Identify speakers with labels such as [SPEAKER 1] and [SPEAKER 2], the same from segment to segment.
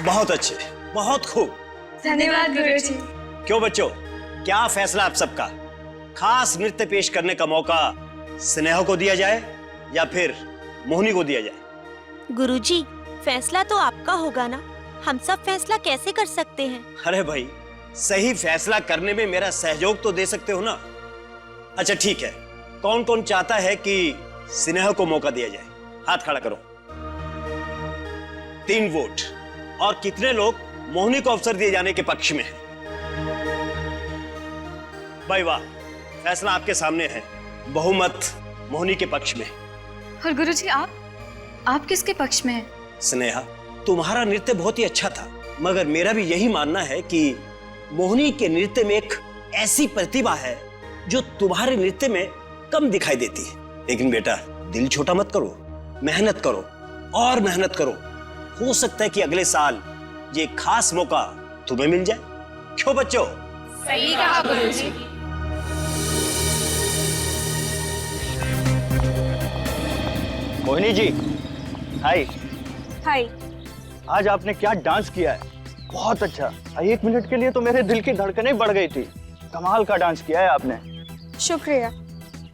[SPEAKER 1] बहुत अच्छे, बहुत खूब।
[SPEAKER 2] धन्यवाद गुरुजी।
[SPEAKER 1] क्यों बच्चों, क्या फैसला आप सबका? खास नृत्य पेश करने का मौका स्नेहा को दिया जाए या फिर मोहिनी को दिया जाए?
[SPEAKER 3] गुरुजी, फैसला तो आपका होगा ना, हम सब फैसला कैसे कर सकते हैं?
[SPEAKER 1] अरे भाई, सही फैसला करने में मेरा सहयोग तो दे सकते हो ना। अच्छा ठीक है, कौन कौन चाहता है कि स्नेहा को मौका दिया जाए? हाथ खड़ा करो। 3 वोट। और कितने लोग मोहिनी को अवसर दिए जाने के पक्ष में हैं? भाई वाह, फैसला आपके सामने है, बहुमत मोहिनी के पक्ष में।
[SPEAKER 2] और गुरुजी आप किसके पक्ष में हैं?
[SPEAKER 1] स्नेहा, तुम्हारा नृत्य बहुत ही अच्छा था, मगर मेरा भी यही मानना है कि मोहिनी के नृत्य में एक ऐसी प्रतिभा है जो तुम्हारे नृत्य में कम दिखाई देती है। लेकिन बेटा, दिल छोटा मत करो, मेहनत करो और मेहनत करो। हो सकता है कि अगले साल ये खास मौका तुम्हें मिल जाए। क्यों बच्चों?
[SPEAKER 2] सही कहा गुरुजी।
[SPEAKER 4] मोहिनी जी, हाय।
[SPEAKER 2] हाय।
[SPEAKER 4] आज आपने क्या डांस किया है, बहुत अच्छा। 1 मिनट के लिए तो मेरे दिल की धड़कनें बढ़ गई थी। कमाल का डांस किया है आपने।
[SPEAKER 2] शुक्रिया।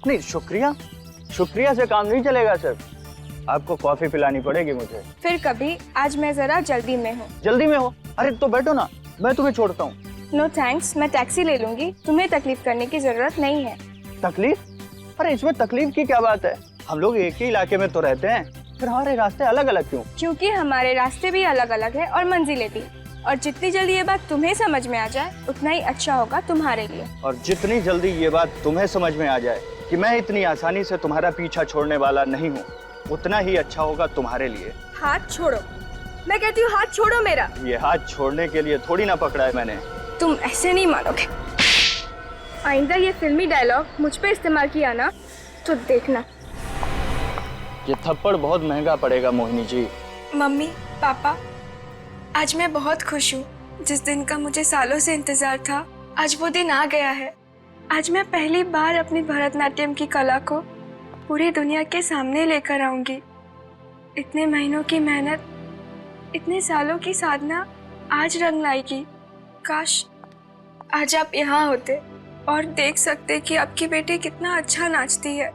[SPEAKER 4] नहीं, शुक्रिया से काम नहीं चलेगा सर। आपको कॉफी पिलानी पड़ेगी मुझे।
[SPEAKER 2] फिर कभी, आज मैं जरा जल्दी में हूँ।
[SPEAKER 4] जल्दी में हो? अरे तो बैठो ना, मैं तुम्हें छोड़ता हूँ।
[SPEAKER 2] नो थैंक्स, मैं टैक्सी ले लूंगी, तुम्हें तकलीफ करने की जरूरत नहीं है।
[SPEAKER 4] तकलीफ? अरे इसमें तकलीफ की क्या बात है, हम लोग एक ही इलाके में तो रहते हैं, फिर हमारे रास्ते अलग अलग क्यों?
[SPEAKER 2] क्योंकि हमारे रास्ते भी अलग अलग है और मंजिलें भी। और जितनी जल्दी ये बात तुम्हें समझ में आ जाए उतना ही अच्छा होगा तुम्हारे लिए।
[SPEAKER 4] और जितनी जल्दी ये बात तुम्हें समझ में आ जाए कि मैं इतनी आसानी से तुम्हारा पीछा छोड़ने वाला नहीं हूँ, उतना ही अच्छा होगा तुम्हारे लिए।
[SPEAKER 2] हाथ छोड़ो, मैं कहती हूँ हाथ छोड़ो मेरा।
[SPEAKER 4] ये हाथ छोड़ने के लिए थोड़ी ना पकड़ा है मैंने।
[SPEAKER 2] तुम ऐसे नहीं मानोगे। आइंदा ये फिल्मी डायलॉग मुझ पे इस्तेमाल किया ना तो देखना।
[SPEAKER 4] ये थप्पड़ बहुत महंगा पड़ेगा मोहिनी जी।
[SPEAKER 2] मम्मी, पापा, आज मैं बहुत खुश हूँ। जिस दिन का मुझे सालों से इंतजार था, आज वो दिन आ गया है। आज मैं पहली बार अपनी भरतनाट्यम की कला को पूरी दुनिया के सामने लेकर आऊंगी। इतने महीनों की मेहनत, इतने सालों की साधना आज रंग लाएगी। काश आज आप यहाँ होते और देख सकते कि आपकी बेटी कितना अच्छा नाचती है।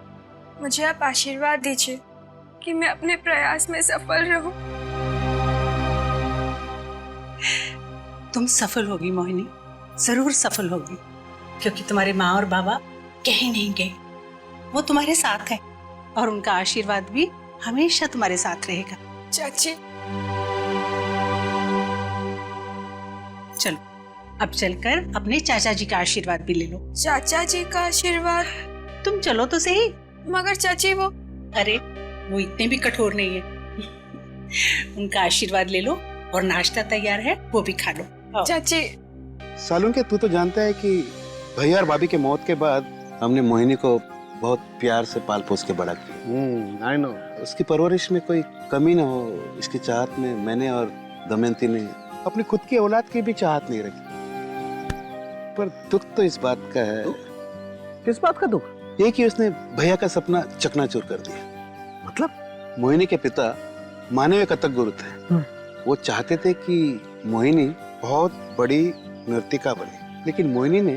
[SPEAKER 2] मुझे आप आशीर्वाद दीजिए कि मैं अपने प्रयास में सफल रहूं।
[SPEAKER 5] तुम सफल होगी मोहिनी, जरूर सफल होगी, क्योंकि तुम्हारे माँ और बाबा कहीं नहीं गए, वो तुम्हारे साथ है और उनका आशीर्वाद भी हमेशा तुम्हारे साथ रहेगा।
[SPEAKER 2] चाची,
[SPEAKER 5] चलो अब चलकर अपने चाचा जी का आशीर्वाद भी ले लो।
[SPEAKER 2] चाचा जी का आशीर्वाद?
[SPEAKER 5] तुम चलो तो सही।
[SPEAKER 2] मगर चाची वो...
[SPEAKER 5] अरे वो इतने भी कठोर नहीं है। उनका आशीर्वाद ले लो और नाश्ता तैयार है, वो भी खा लो।
[SPEAKER 2] चाची।
[SPEAKER 6] सालून के, तू तो जानता है कि भैया और भाभी के मौत के बाद हमने मोहिनी को बहुत प्यार से पाल पोस के बड़ा किया। आई नो, उसकी परवरिश में कोई कमी ना हो, इसकी चाहत में मैंने और दमयंती ने अपनी खुद की औलाद की भी चाहत नहीं रखी। पर दुख तो इस बात का है।
[SPEAKER 7] किस बात का दुख?
[SPEAKER 6] ये कि उसने भैया का सपना चकनाचूर कर दिया।
[SPEAKER 7] मतलब?
[SPEAKER 6] मोहिनी के पिता मानवीय कथक गुरु थे। वो चाहते थे कि मोहिनी बहुत बड़ी नर्तिका बने, लेकिन मोहिनी ने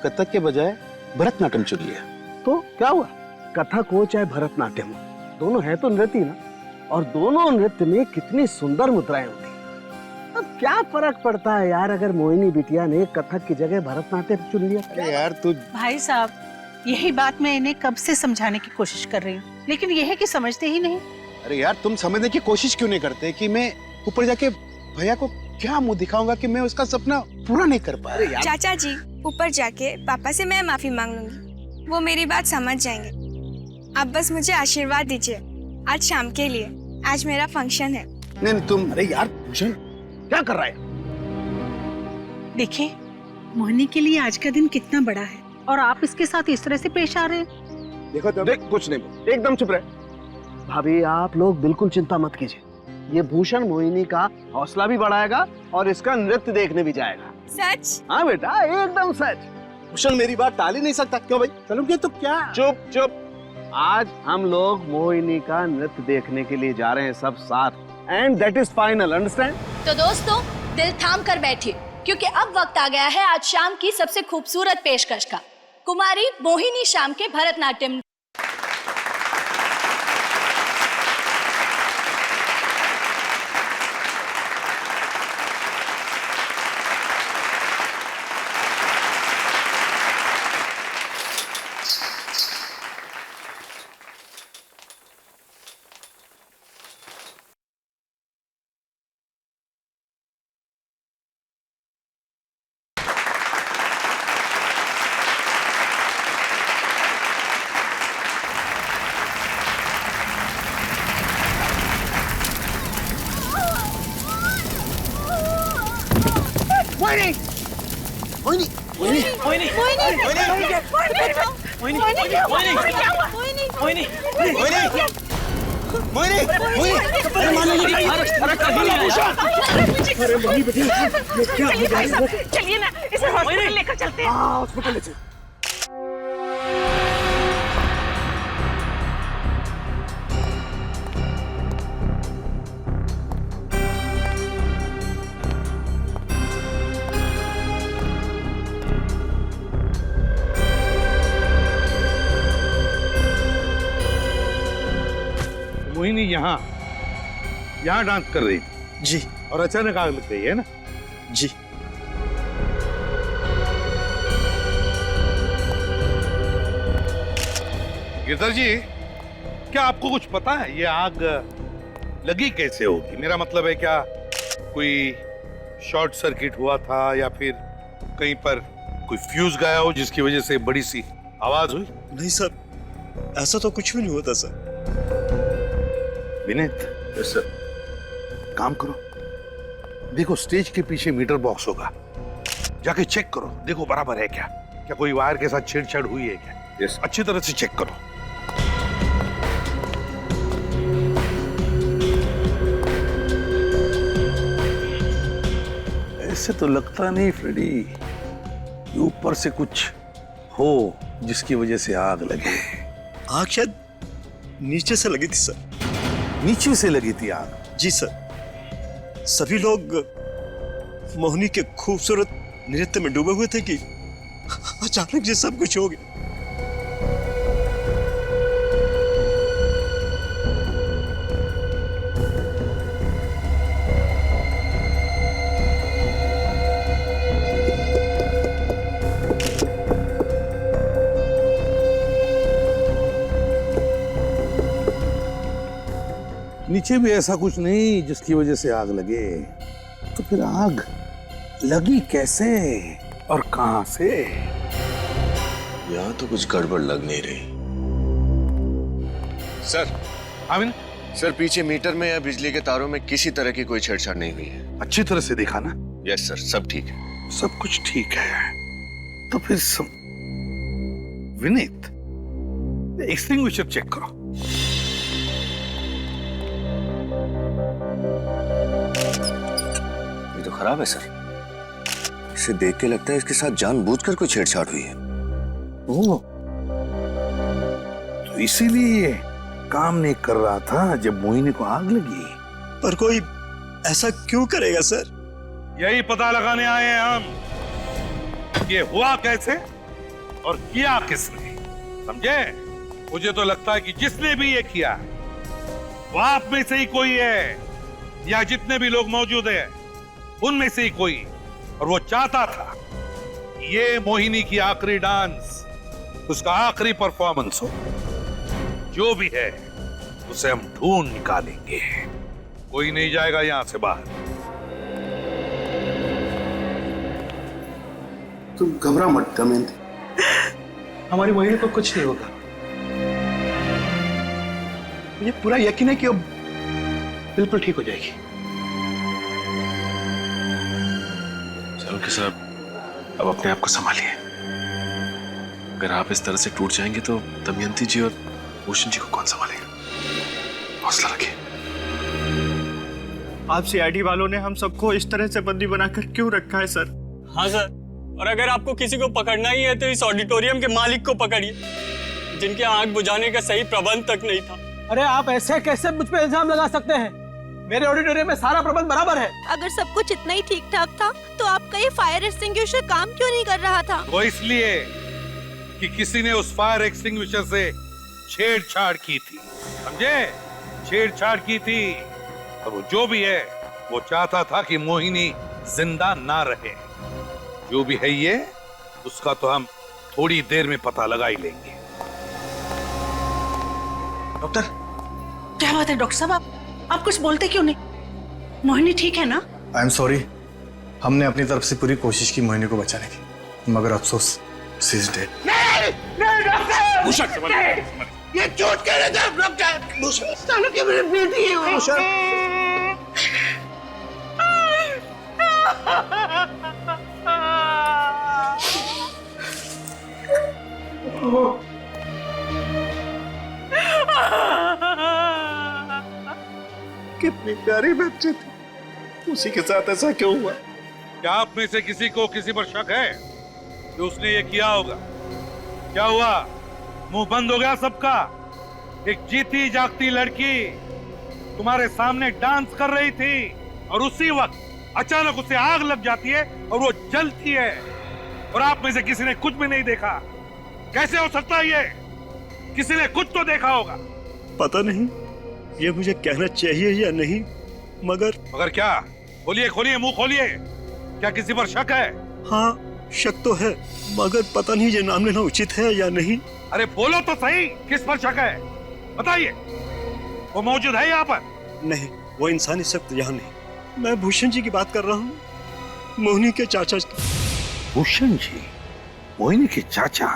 [SPEAKER 6] कथक के बजाय भरतनाट्यम चुन लिया।
[SPEAKER 7] तो क्या हुआ? कथक हो चाहे भरतनाट्यम हो, दोनों है तो नृत्य ना, और दोनों नृत्य में कितनी सुंदर मुद्राएं होती हैं। अब क्या फर्क पड़ता है यार अगर मोहिनी बिटिया ने कथक की जगह भरतनाट्यम चुन लिया?
[SPEAKER 6] अरे यार तू...
[SPEAKER 5] भाई साहब, यही बात मैं इन्हें कब से समझाने की कोशिश कर रही हूँ, लेकिन यह है कि समझते ही नहीं।
[SPEAKER 6] अरे यार, तुम समझने की कोशिश क्यों नहीं करते कि मैं ऊपर जाके भैया को क्या मुंह दिखाऊंगा कि मैं उसका सपना पूरा नहीं कर पा रहा।
[SPEAKER 2] चाचा जी, ऊपर जाके पापा से मैं माफी मांग लूंगी, वो मेरी बात समझ जाएंगे। आप बस मुझे आशीर्वाद दीजिए आज शाम के लिए, आज मेरा फंक्शन है।
[SPEAKER 6] नहीं तुम...
[SPEAKER 7] अरे यार भूषण, क्या कर रहा है?
[SPEAKER 5] देखिए, मोहिनी के लिए आज का दिन कितना बड़ा है और आप इसके साथ इस तरह से पेश आ रहे हैं।
[SPEAKER 6] देखो तो देख, कुछ नहीं, एकदम चुप रहे।
[SPEAKER 7] भाभी, आप लोग बिल्कुल चिंता मत कीजिए, ये भूषण मोहिनी का हौसला भी बढ़ाएगा और इसका नृत्य देखने भी जाएगा।
[SPEAKER 2] सच?
[SPEAKER 7] हाँ बेटा, एकदम सच।
[SPEAKER 6] भूषण मेरी बात टाल ही नहीं सकता। क्यों भाई? चलो क्या? तो क्या?
[SPEAKER 7] चुप। आज हम लोग मोहिनी का नृत्य देखने के लिए जा रहे हैं, सब साथ। And that is final, understand?
[SPEAKER 8] तो दोस्तों दिल थाम कर बैठिए, क्योंकि अब वक्त आ गया है आज शाम की सबसे खूबसूरत पेशकश का। कुमारी मोहिनी श्याम के भरतनाट्यम।
[SPEAKER 9] चलिए ना, इसे हॉस्पिटल लेकर चलते हैं।
[SPEAKER 7] हॉस्पिटल ले।
[SPEAKER 10] मोहिनी यहाँ डांस कर रही थी
[SPEAKER 1] जी।
[SPEAKER 10] और अचानक आग लग गई है ना?
[SPEAKER 1] जी।
[SPEAKER 10] गिरधर जी, क्या आपको कुछ पता है ये आग लगी कैसे होगी? मेरा मतलब है, क्या कोई शॉर्ट सर्किट हुआ था या फिर कहीं पर कोई फ्यूज गया हो जिसकी वजह से बड़ी सी आवाज हुई?
[SPEAKER 1] नहीं सर, ऐसा तो कुछ भी नहीं होता सर।
[SPEAKER 10] Vineet,
[SPEAKER 6] yes sir.
[SPEAKER 10] काम करो, देखो स्टेज के पीछे मीटर बॉक्स होगा, जाके चेक करो, देखो बराबर है क्या, क्या कोई वायर के साथ छेड़छाड़ हुई है क्या?
[SPEAKER 6] यस।
[SPEAKER 10] अच्छी तरह से चेक करो। ऐसे तो लगता नहीं फ्रेडी कि ऊपर से कुछ हो जिसकी वजह से आग लगे।
[SPEAKER 1] आग शायद नीचे से लगी थी सर।
[SPEAKER 10] नीचे से लगी थी आग?
[SPEAKER 1] जी सर। सभी लोग मोहिनी के खूबसूरत नृत्य में डूबे हुए थे कि अचानक ये सब कुछ हो गया।
[SPEAKER 10] नीचे भी ऐसा कुछ नहीं जिसकी वजह से आग लगे, तो फिर आग लगी कैसे और कहां से?
[SPEAKER 6] यहाँ तो कुछ गड़बड़ लग नहीं रही सर।
[SPEAKER 10] आमिन,
[SPEAKER 6] सर पीछे मीटर में या बिजली के तारों में किसी तरह की कोई छेड़छाड़ नहीं हुई है।
[SPEAKER 10] अच्छी तरह से देखा ना?
[SPEAKER 6] यस सर, सब ठीक है।
[SPEAKER 10] सब कुछ ठीक है तो फिर सब। विनीत, एक्सटिंग्विशर चेक करो।
[SPEAKER 6] ये तो खराब है सर। इसे देख के लगता है इसके साथ जानबूझकर कोई छेड़छाड़ हुई है।
[SPEAKER 10] ओह, तो इसीलिए काम नहीं कर रहा था जब मोहिनी को आग लगी।
[SPEAKER 1] पर कोई ऐसा क्यों करेगा सर?
[SPEAKER 10] यही पता लगाने आए हैं हम, ये हुआ कैसे और किया किसने, समझे? मुझे तो लगता है कि जिसने भी ये किया वो आप में से ही कोई है, या जितने भी लोग मौजूद हैं उनमें से ही कोई। और वो चाहता था ये मोहिनी की आखिरी डांस, उसका आखिरी परफॉर्मेंस हो। जो भी है उसे हम ढूंढ निकालेंगे, कोई नहीं जाएगा यहां से बाहर।
[SPEAKER 6] तुम घबरा मत दमयंती,
[SPEAKER 7] हमारी मोहिनी को कुछ नहीं होगा। मुझे पूरा यकीन है कि अब बिल्कुल ठीक हो जाएगी।
[SPEAKER 11] चालुक्य साहब, अब अपने आप को संभालिए। अगर आप इस तरह से टूट जाएंगे तो दमयंती जी और भूषण जी को कौन संभालेगा? हौसला रखिए।
[SPEAKER 4] आप सीआईडी वालों ने हम सबको इस तरह से बंदी बनाकर क्यों रखा है सर?
[SPEAKER 12] हाँ सर, और अगर आपको किसी को पकड़ना ही है तो इस ऑडिटोरियम के मालिक को पकड़िए, जिनके आग बुझाने का सही प्रबंध तक नहीं था।
[SPEAKER 7] अरे आप ऐसे कैसे मुझ पे इल्जाम लगा सकते हैं? मेरे ऑडिटोरियम में सारा प्रबंध बराबर है।
[SPEAKER 3] अगर सब कुछ इतना ही ठीक ठाक था तो आपका ये फायर एक्सटिंग्विशर काम क्यों नहीं कर रहा था?
[SPEAKER 10] वो इसलिए कि किसी ने उस फायर एक्सटिंग्विशर से छेड़छाड़ की थी, समझे? छेड़छाड़ की थी। और वो जो भी है वो चाहता था कि मोहिनी जिंदा ना रहे। जो भी है ये, उसका तो हम थोड़ी देर में पता लगा ही लेंगे।
[SPEAKER 5] डॉक्टर, क्या बात है डॉक्टर साहब, आप कुछ बोलते क्यों नहीं? मोहिनी ठीक है ना?
[SPEAKER 13] आई एम सॉरी, हमने अपनी तरफ से पूरी कोशिश की मोहिनी को बचाने की, मगर अफसोस शी इज डेड।
[SPEAKER 7] नहीं डॉक्टर, ये झूठ कह रहे थे आप डॉक्टर। सालों की मेरी बेटी है वो।
[SPEAKER 6] कितनी प्यारी बच्ची थी, उसी के साथ ऐसा क्यों हुआ?
[SPEAKER 10] क्या आप में से किसी को किसी पर शक है कि उसने ये किया होगा? क्या हुआ, मुंह बंद हो गया सबका? एक जीती जागती लड़की तुम्हारे सामने डांस कर रही थी और उसी वक्त अचानक उसे आग लग जाती है और वो जलती है, और आप में से किसी ने कुछ भी नहीं देखा। कैसे हो सकता है ये? किसी ने कुछ तो देखा होगा।
[SPEAKER 1] पता नहीं ये मुझे कहना चाहिए या नहीं, मगर
[SPEAKER 10] क्या? खोलिए खोलिए, मुंह खोलिए। क्या किसी पर शक है?
[SPEAKER 1] हाँ, शक तो है, मगर पता नहीं ये नाम लेना उचित है या नहीं।
[SPEAKER 10] अरे बोलो तो सही, किस पर शक है? बताइए। वो मौजूद है यहाँ पर?
[SPEAKER 1] नहीं, वो इंसानी शक्ति यहाँ नहीं। मैं भूषण जी की बात कर रहा हूँ, मोहिनी के चाचा।
[SPEAKER 10] भूषण जी? मोहिनी के चाचा?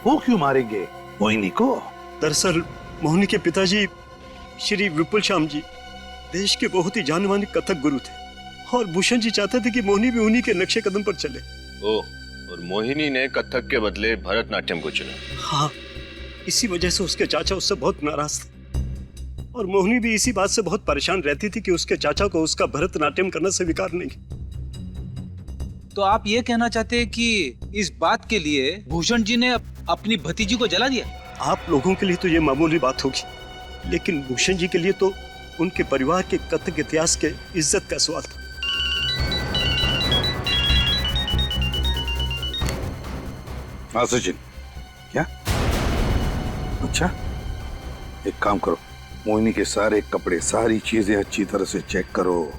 [SPEAKER 10] वो क्यों मारेंगे मोहिनी को?
[SPEAKER 1] दरअसल मोहिनी के पिताजी श्री विपुल श्याम जी देश के बहुत ही जाने माने कथक गुरु थे, और भूषण जी चाहते थे कि मोहिनी भी उन्हीं के नक्शे कदम पर चले।
[SPEAKER 11] और मोहिनी ने कथक के बदले भरतनाट्यम को चुना।
[SPEAKER 1] हाँ, इसी वजह से उसके चाचा उससे बहुत नाराज थे, और मोहिनी भी इसी बात से बहुत परेशान रहती थी कि उसके चाचा को उसका भरतनाट्यम करना स्वीकार नहीं।
[SPEAKER 14] तो आप ये कहना चाहते हैं कि इस बात के लिए भूषण जी ने अपनी भतीजी को जला दिया?
[SPEAKER 1] आप लोगों के लिए तो ये मामूली बात होगी, लेकिन भूषण जी के लिए तो उनके परिवार के कथक इतिहास के इज्जत का सवाल था।
[SPEAKER 10] हाँ सचिन, क्या? अच्छा, एक काम करो, मोहिनी के सारे कपड़े, सारी चीजें अच्छी तरह से चेक करो।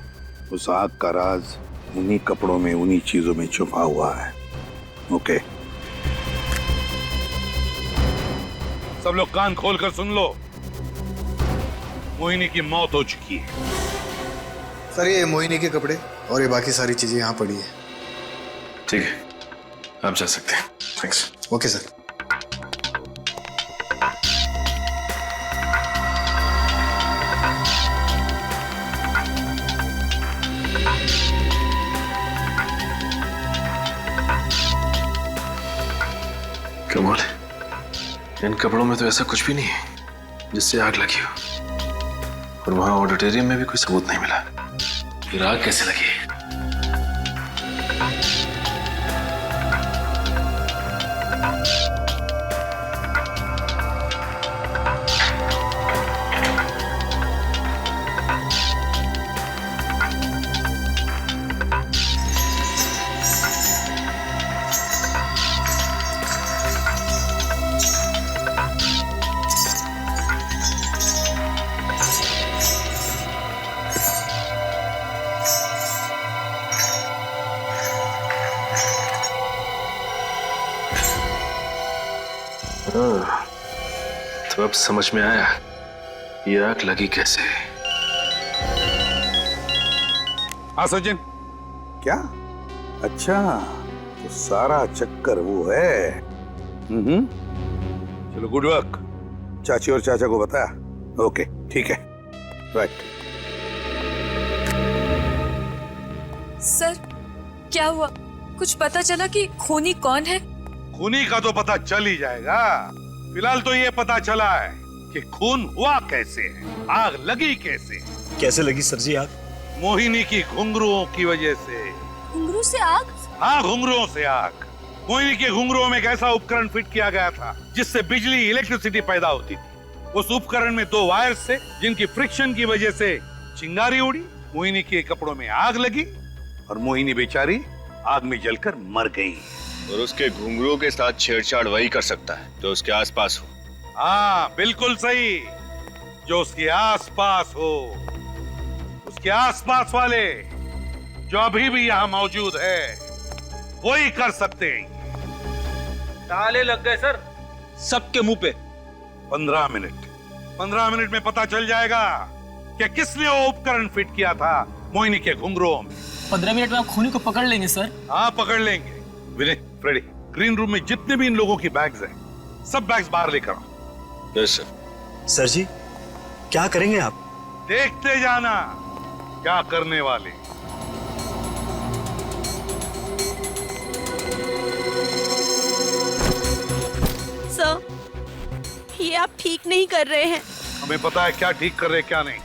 [SPEAKER 10] उस आग का राज उन्हीं कपड़ों में, उन्हीं चीजों में छुपा हुआ है। ओके, सब लोग कान खोलकर सुन लो। मोहिनी की मौत हो चुकी है।
[SPEAKER 13] सर, ये मोहिनी के कपड़े और ये बाकी सारी चीजें यहाँ पड़ी है।
[SPEAKER 11] ठीक है, आप जा सकते हैं। थैंक्स।
[SPEAKER 13] Okay sir.
[SPEAKER 11] कमाल है, इन कपड़ों में तो ऐसा कुछ भी नहीं है जिससे आग लगी हो, और वहां ऑडिटोरियम में भी कोई सबूत नहीं मिला। फिर आग कैसे लगी? तो अब समझ में आया ये आग लगी कैसे।
[SPEAKER 10] हाँ सचिन, क्या? अच्छा, तो सारा चक्कर वो है। चलो, गुड वर्क। चाची और चाचा को बताया? ओके, ठीक है, राइट।
[SPEAKER 2] सर, क्या हुआ? कुछ पता चला कि खूनी कौन है?
[SPEAKER 10] खूनी का तो पता चल ही जाएगा। फिलहाल तो ये पता चला है कि खून हुआ कैसे है, आग लगी कैसे।
[SPEAKER 1] कैसे लगी सर जी आग?
[SPEAKER 10] मोहिनी की घुंघरुओं की वजह से।
[SPEAKER 8] घुंघरू से आग?
[SPEAKER 10] हाँ, घुंघरुओं से आग। मोहिनी के घुंघरुओं में एक ऐसा उपकरण फिट किया गया था जिससे बिजली, इलेक्ट्रिसिटी पैदा होती थी। उस उपकरण में 2 वायर्स थे जिनकी फ्रिक्शन की वजह से चिंगारी उड़ी, मोहिनी के कपड़ों में आग लगी और मोहिनी बेचारी आग में जलकर मर गई।
[SPEAKER 11] और उसके घुंघरू के साथ छेड़छाड़ वही कर सकता है जो उसके आसपास हो।
[SPEAKER 10] हाँ बिल्कुल सही, जो उसके आसपास हो। उसके आसपास वाले जो अभी भी यहाँ मौजूद है वही कर सकते हैं।
[SPEAKER 14] ताले लग गए सर सबके मुंह पे।
[SPEAKER 10] 15 मिनट में पता चल जाएगा कि किसने वो उपकरण फिट किया था मोहिनी के घुंघरूओं में।
[SPEAKER 12] 15 मिनट में आप खूनी को पकड़ लेंगे सर?
[SPEAKER 10] हाँ पकड़ लेंगे। विनय, फ्रेडी, ग्रीन रूम में जितने भी इन लोगों की बैग्स हैं, सब बैग्स बाहर लेकर आओ।
[SPEAKER 11] Yes sir.
[SPEAKER 1] सर जी क्या करेंगे आप?
[SPEAKER 10] देखते जाना क्या करने वाले।
[SPEAKER 3] सर, ये आप ठीक नहीं कर रहे हैं।
[SPEAKER 10] हमें पता है क्या ठीक कर रहे क्या नहीं।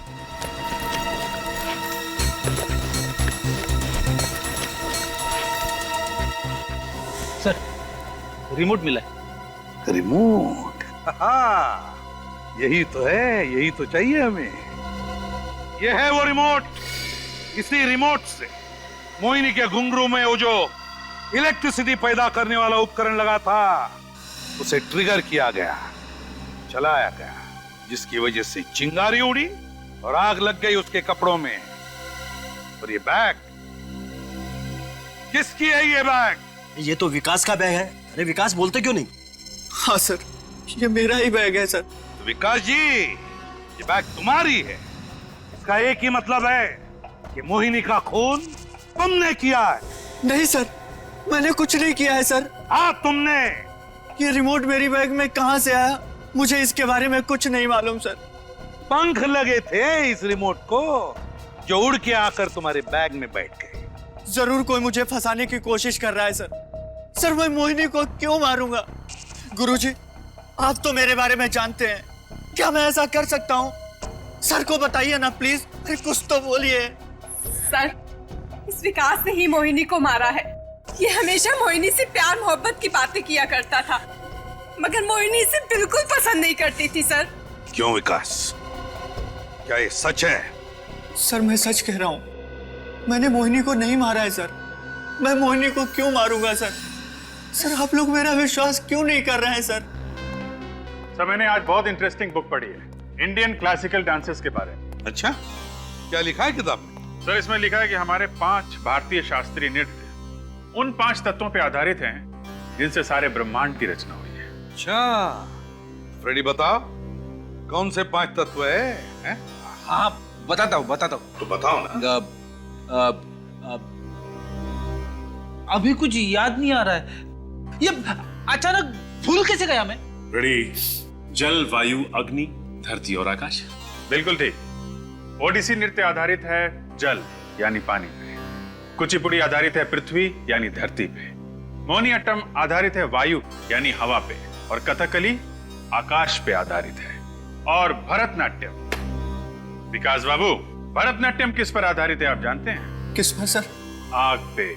[SPEAKER 14] सर रिमोट मिला है।
[SPEAKER 10] रिमोट? हाँ यही तो है, यही तो चाहिए हमें। ये है वो रिमोट। इसी रिमोट से मोहिनी के घुंघरू में वो जो इलेक्ट्रिसिटी पैदा करने वाला उपकरण लगा था उसे ट्रिगर किया गया, चलाया गया, जिसकी वजह से चिंगारी उड़ी और आग लग गई उसके कपड़ों में। और ये बैग किसकी है? ये बैग
[SPEAKER 1] ये तो विकास का बैग है। अरे विकास बोलते क्यों नहीं?
[SPEAKER 4] हाँ सर, ये मेरा ही बैग है सर।
[SPEAKER 10] तो विकास जी ये बैग तुम्हारी है। इसका एक ही मतलब है कि मोहिनी का खून तुमने किया है।
[SPEAKER 4] नहीं सर, मैंने कुछ नहीं किया है सर।
[SPEAKER 10] हाँ तुमने।
[SPEAKER 4] ये रिमोट मेरी बैग में कहाँ से आया, मुझे इसके बारे में कुछ नहीं मालूम सर।
[SPEAKER 10] पंख लगे थे इस रिमोट को जो उड़ के आकर तुम्हारे बैग में बैठ गए।
[SPEAKER 4] जरूर कोई मुझे फंसाने की कोशिश कर रहा है सर। सर मैं मोहिनी को क्यों मारूंगा? गुरुजी आप तो मेरे बारे में जानते हैं, क्या मैं ऐसा कर सकता हूँ? सर को बताइए ना प्लीज। अरे कुछ तो बोलिए।
[SPEAKER 9] सर इस विकास ने ही मोहिनी को मारा है। ये हमेशा मोहिनी से प्यार मोहब्बत की बातें किया करता था, मगर मोहिनी इसे बिल्कुल पसंद नहीं करती थी सर।
[SPEAKER 10] क्यों विकास, क्या ये सच है?
[SPEAKER 4] सर मैं सच कह रहा हूँ, मैंने मोहिनी को नहीं मारा है सर। मैं मोहिनी को क्यों मारूंगा सर? सर आप लोग मेरा विश्वास क्यों नहीं कर रहे हैं सर?
[SPEAKER 15] सर मैंने आज बहुत इंटरेस्टिंग बुक पढ़ी है इंडियन क्लासिकल डांसेस के बारे में।
[SPEAKER 10] अच्छा, क्या लिखा है किताब में?
[SPEAKER 15] सर इसमें लिखा है कि हमारे 5 भारतीय शास्त्रीय नृत्य उन 5 तत्वों पे आधारित हैं जिनसे सारे ब्रह्मांड की रचना हुई है।
[SPEAKER 10] अच्छा फ्रेडी बताओ कौन से 5 तत्व है?
[SPEAKER 14] हाँ बताता हूँ
[SPEAKER 10] तो बताओ ना।
[SPEAKER 14] अभी कुछ याद नहीं आ रहा है। ये अचानक भूल कैसे गया मैं?
[SPEAKER 11] रेडी, जल, वायु, अग्नि, धरती और आकाश।
[SPEAKER 15] बिल्कुल ठीक। ओडिसी नृत्य आधारित है जल यानी पानी पे, कुचिपुड़ी आधारित है पृथ्वी यानी धरती पे, मोहिनीअट्टम आधारित है वायु यानी हवा पे, और कथकली आकाश पे आधारित है। और भरतनाट्यम, विकास बाबू, भरतनाट्यम किस पर आधारित है आप जानते हैं?
[SPEAKER 4] किस पर सर?
[SPEAKER 15] आग पे।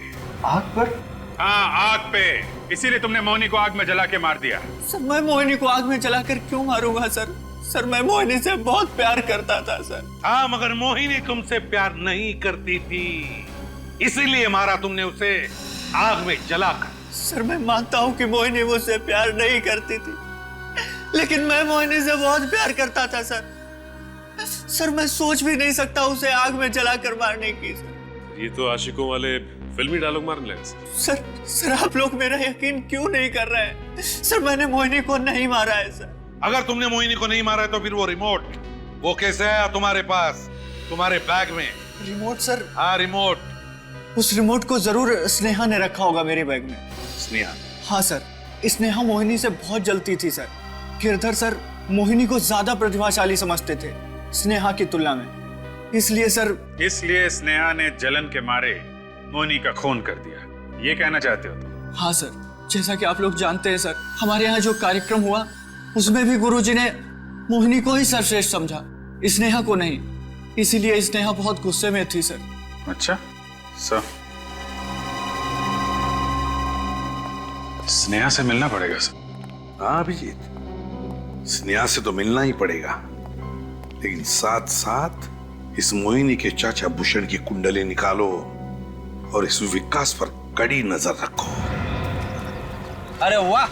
[SPEAKER 4] आग पर?
[SPEAKER 15] हाँ आग पे, इसीलिए तुमने मोहिनी को आग में जला के मार दिया।
[SPEAKER 4] सर मैं मोहिनी को आग में जलाकर क्यों मारूंगा सर? सर मैं मोहिनी से बहुत प्यार करता था सर।
[SPEAKER 10] हाँ मगर मोहिनी तुमसे प्यार नहीं करती थी, इसीलिए मारा तुमने उसे आग में जलाकर।
[SPEAKER 4] सर मैं मानता हूँ कि मोहिनी मुझसे प्यार नहीं करती थी, लेकिन मैं मोहिनी से बहुत प्यार करता था सर। सर मैं सोच भी नहीं सकता उसे आग में जलाकर मारने की सर।
[SPEAKER 11] ये तो आशिकों वाले फिल्मी डायलॉग मारने लगे।
[SPEAKER 4] सर आप लोग मेरा यकीन क्यों नहीं कर रहे हैं? सर मैंने मोहिनी को नहीं मारा है सर।
[SPEAKER 10] अगर तुमने मोहिनी को नहीं मारा है तो फिर वो रिमोट वो कैसे आया तुम्हारे पास, तुम्हारे बैग में?
[SPEAKER 4] Remote sir?
[SPEAKER 10] हाँ रिमोट।
[SPEAKER 4] उस रिमोट को जरूर स्नेहा ने रखा होगा मेरे बैग में।
[SPEAKER 10] स्नेहा?
[SPEAKER 4] हाँ सर, स्नेहा मोहिनी से बहुत जलती थी सर। गिरधर सर मोहिनी को ज्यादा प्रतिभाशाली समझते थे स्नेहा की तुलना में, इसलिए सर।
[SPEAKER 15] इसलिए स्नेहा ने जलन के मारे मोहिनी का खून कर दिया, ये कहना चाहते हो तुम?
[SPEAKER 4] हाँ सर, जैसा कि आप लोग जानते हैं सर, हमारे यहाँ जो कार्यक्रम हुआ उसमें भी गुरुजी ने मोहिनी को ही सर्वश्रेष्ठ समझा, स्नेहा को नहीं। इसीलिए स्नेहा बहुत गुस्से में थी सर।
[SPEAKER 15] अच्छा सर, स्नेहा से मिलना पड़ेगा सर।
[SPEAKER 10] हाँ अभिजीत, स्नेहा से तो मिलना ही पड़ेगा, लेकिन साथ साथ इस मोहिनी के चाचा भूषण की कुंडली निकालो और इस विकास पर कड़ी नजर रखो।
[SPEAKER 14] अरे वाह,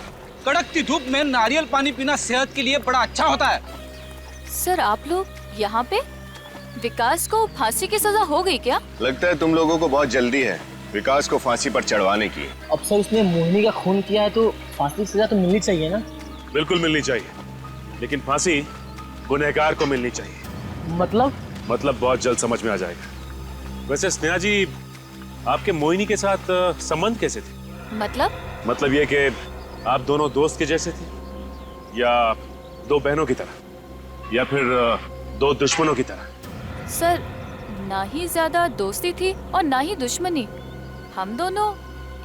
[SPEAKER 14] कड़कती धूप में नारियल पानी पीना सेहत के लिए बड़ा अच्छा होता है।
[SPEAKER 8] सर आप लोग यहाँ पे? विकास को फांसी की सजा हो गई क्या?
[SPEAKER 16] लगता है तुम लोगों को बहुत जल्दी है विकास को फांसी पर चढ़वाने की।
[SPEAKER 17] अब सर उसने मोहिनी का खून किया है तो फांसी की सजा तो मिलनी चाहिए ना?
[SPEAKER 11] बिल्कुल मिलनी चाहिए, लेकिन फांसी गुनहगार को मिलनी चाहिए।
[SPEAKER 17] मतलब
[SPEAKER 11] बहुत जल्द समझ में आ जाएगा। वैसे स्नेहा जी, आपके मोहिनी के साथ संबंध कैसे थे?
[SPEAKER 8] मतलब
[SPEAKER 11] ये कि आप दोनों दोस्त के जैसे थे, या दो बहनों की तरह, या फिर दो दुश्मनों की तरह?
[SPEAKER 8] सर ना ही ज्यादा दोस्ती थी और ना ही दुश्मनी। हम दोनों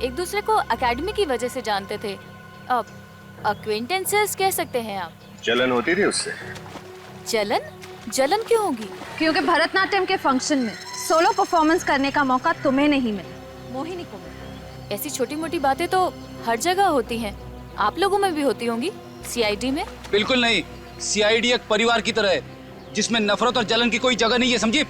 [SPEAKER 8] एक दूसरे को एकेडमी की वजह से जानते थे। अब अक्वेंटेंसेस कह सकते हैं आप।
[SPEAKER 16] जलन होती थी उससे?
[SPEAKER 8] जलन क्यों होगी?
[SPEAKER 9] क्योंकि भरतनाट्यम के फंक्शन में सोलो परफॉर्मेंस करने का मौका तुम्हें नहीं मिला, मोहिनी को मिला।
[SPEAKER 8] ऐसी छोटी मोटी बातें तो हर जगह होती हैं, आप लोगों में भी होती होंगी। सीआईडी में?
[SPEAKER 14] बिल्कुल नहीं, सीआईडी एक परिवार की तरह है जिसमें नफरत और जलन की कोई जगह नहीं है, समझे?